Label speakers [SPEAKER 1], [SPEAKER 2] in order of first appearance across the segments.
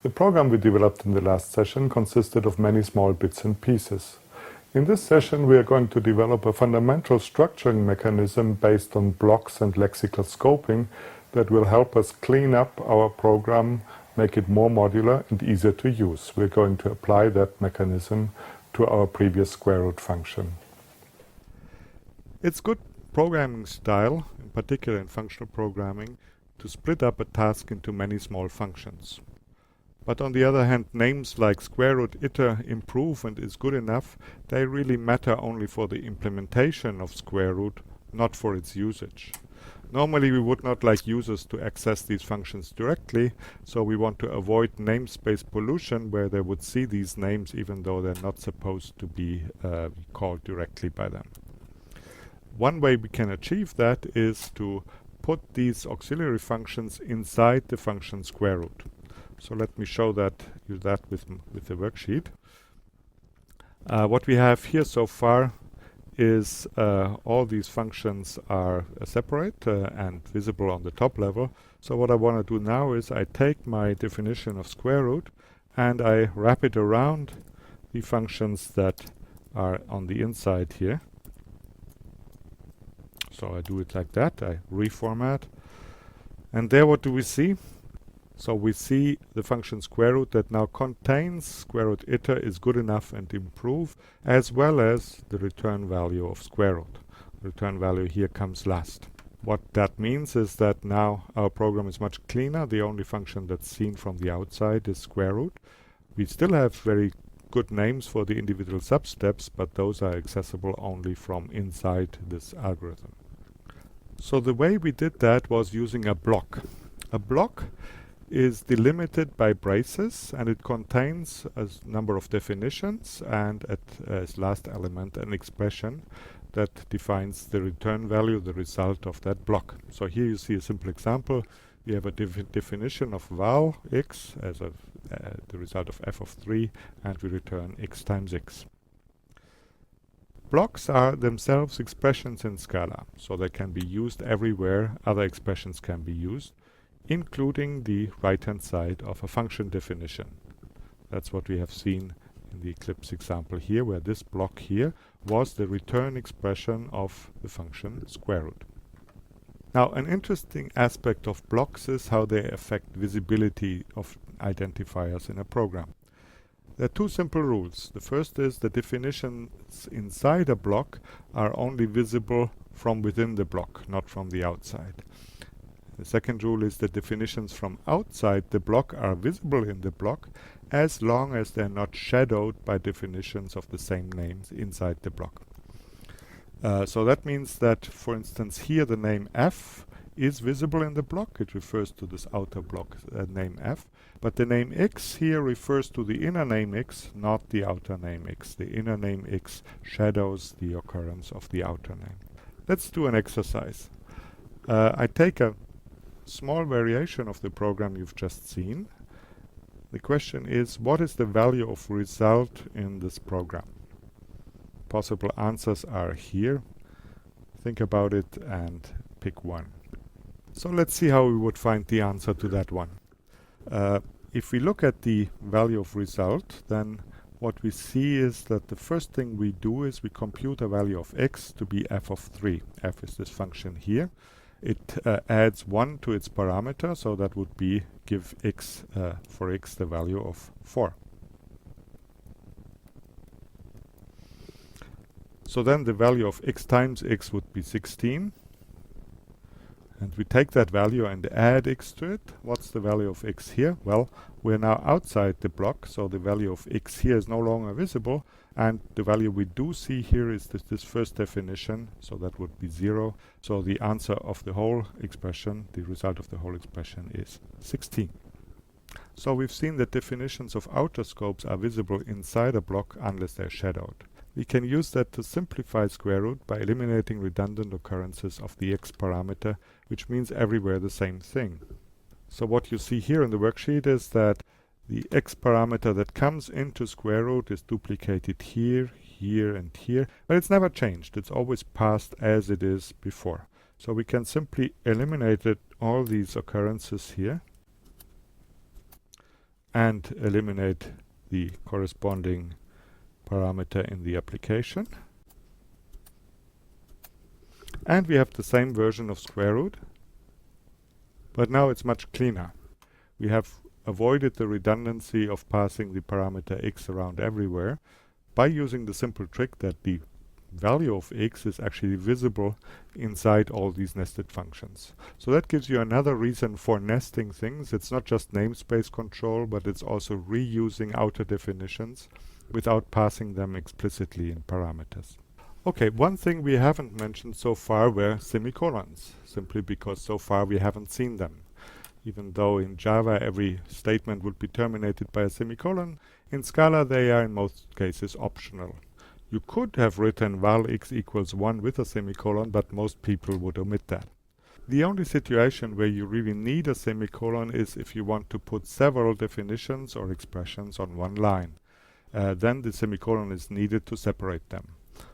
[SPEAKER 1] The program we developed in the last session consisted of many small bits and pieces. In this session we are going to develop a fundamental structuring mechanism based on blocks and lexical scoping that will help us clean up our program, make it more modular and easier to use. We're going to apply that mechanism to our previous square root function. It's good programming style, in particular in functional programming, to split up a task into many small functions. But on the other hand, names like square root, iter, improve, and is good enough, they really matter only for the implementation of square root, not for its usage. Normally we would not like users to access these functions directly, so we want to avoid namespace pollution where they would see these names even though they're not supposed to be called directly by them. One way we can achieve that is to put these auxiliary functions inside the function square root. So let me show you that with the worksheet. What we have here so far is all these functions are separate and visible on the top level. So what I want to do now is I take my definition of square root and I wrap it around the functions that are on the inside here. So I do it like that, I reformat, and there what do we see? So we see the function square root that now contains square root iter is good enough and improve, as well as the return value of square root. The return value here comes last. What that means is that now our program is much cleaner. The only function that's seen from the outside is square root. We still have very good names for the individual substeps, but those are accessible only from inside this algorithm. So the way we did that was using a block. A block is delimited by braces and it contains a number of definitions and at its last element an expression that defines the return value, the result of that block. So here you see a simple example. We have a definition of val x as the result of f of 3 and we return x times x. Blocks are themselves expressions in Scala, so they can be used everywhere other expressions can be used, including the right-hand side of a function definition. That's what we have seen in the Eclipse example here, where this block here was the return expression of the function square root. Now, an interesting aspect of blocks is how they affect visibility of identifiers in a program. There are two simple rules. The first is the definitions inside a block are only visible from within the block, not from the outside. The second rule is that definitions from outside the block are visible in the block as long as they're not shadowed by definitions of the same names inside the block. So that means that, for instance, here the name f is visible in the block. It refers to this outer block name f. But the name x here refers to the inner name x, not the outer name x. The inner name x shadows the occurrence of the outer name. Let's do an exercise. I take a small variation of the program you've just seen. The question is, what is the value of result in this program? Possible answers are here. Think about it and pick one. So let's see how we would find the answer to that one. If we look at the value of result, then what we see is that the first thing we do is we compute a value of x to be f of 3. F is this function here. It adds 1 to its parameter, so that would be give x for x the value of 4. So then the value of x times x would be 16. And we take that value and add x to it. What's the value of x here? Well, we're now outside the block, so the value of x here is no longer visible. And the value we do see here is this first definition, so that would be 0. So the answer of the whole expression, the result of the whole expression is 16. So we've seen that definitions of outer scopes are visible inside a block unless they're shadowed. We can use that to simplify square root by eliminating redundant occurrences of the x parameter, which means everywhere the same thing. So what you see here in the worksheet is that the x parameter that comes into square root is duplicated here, here, and here, but it's never changed. It's always passed as it is before. So we can simply eliminate all these occurrences here and eliminate the corresponding parameter in the application. And we have the same version of square root, but now it's much cleaner. We have avoided the redundancy of passing the parameter x around everywhere by using the simple trick that the value of x is actually visible inside all these nested functions. So that gives you another reason for nesting things. It's not just namespace control, but it's also reusing outer definitions without passing them explicitly in parameters. Okay, one thing we haven't mentioned so far were semicolons, simply because so far we haven't seen them. Even though in Java every statement would be terminated by a semicolon, in Scala they are in most cases optional. You could have written val x equals 1 with a semicolon, but most people would omit that. The only situation where you really need a semicolon is if you want to put several definitions or expressions on one line. Then the semicolon is needed to separate them.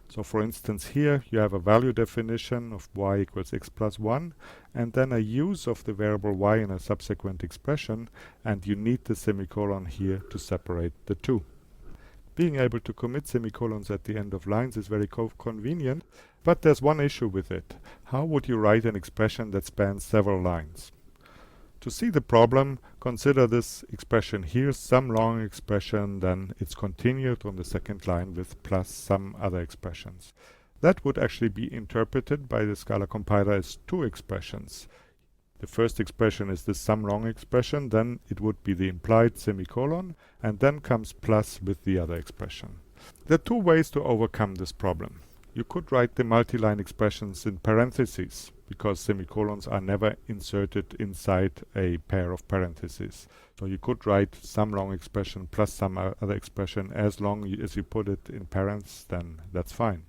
[SPEAKER 1] So for instance here you have a value definition of y equals x plus 1 and then a use of the variable y in a subsequent expression, and you need the semicolon here to separate the two. Being able to commit semicolons at the end of lines is very convenient, but there's one issue with it. How would you write an expression that spans several lines? To see the problem, consider this expression here, some long expression, then it's continued on the second line with plus some other expressions. That would actually be interpreted by the Scala compiler as two expressions. The first expression is the sum long expression, then it would be the implied semicolon, and then comes plus with the other expression. There are two ways to overcome this problem. You could write the multi-line expressions in parentheses, because semicolons are never inserted inside a pair of parentheses. So you could write some long expression plus some other expression. As long as you put it in parents, then that's fine.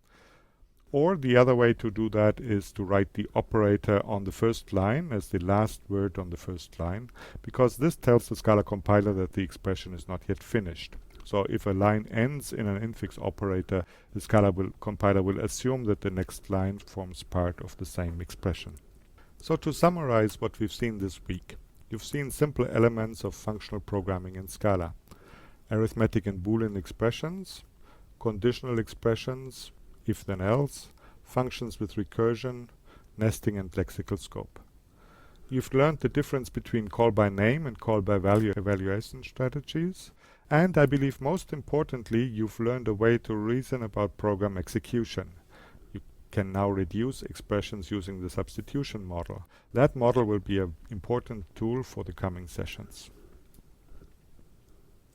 [SPEAKER 1] Or the other way to do that is to write the operator on the first line as the last word on the first line, because this tells the Scala compiler that the expression is not yet finished. So if a line ends in an infix operator, the Scala compiler will assume that the next line forms part of the same expression. So to summarize what we've seen this week, you've seen simple elements of functional programming in Scala: arithmetic and Boolean expressions, conditional expressions, if then else, functions with recursion, nesting and lexical scope. You've learned the difference between call by name and call by value evaluation strategies, and I believe most importantly you've learned a way to reason about program execution. You can now reduce expressions using the substitution model. That model will be an important tool for the coming sessions.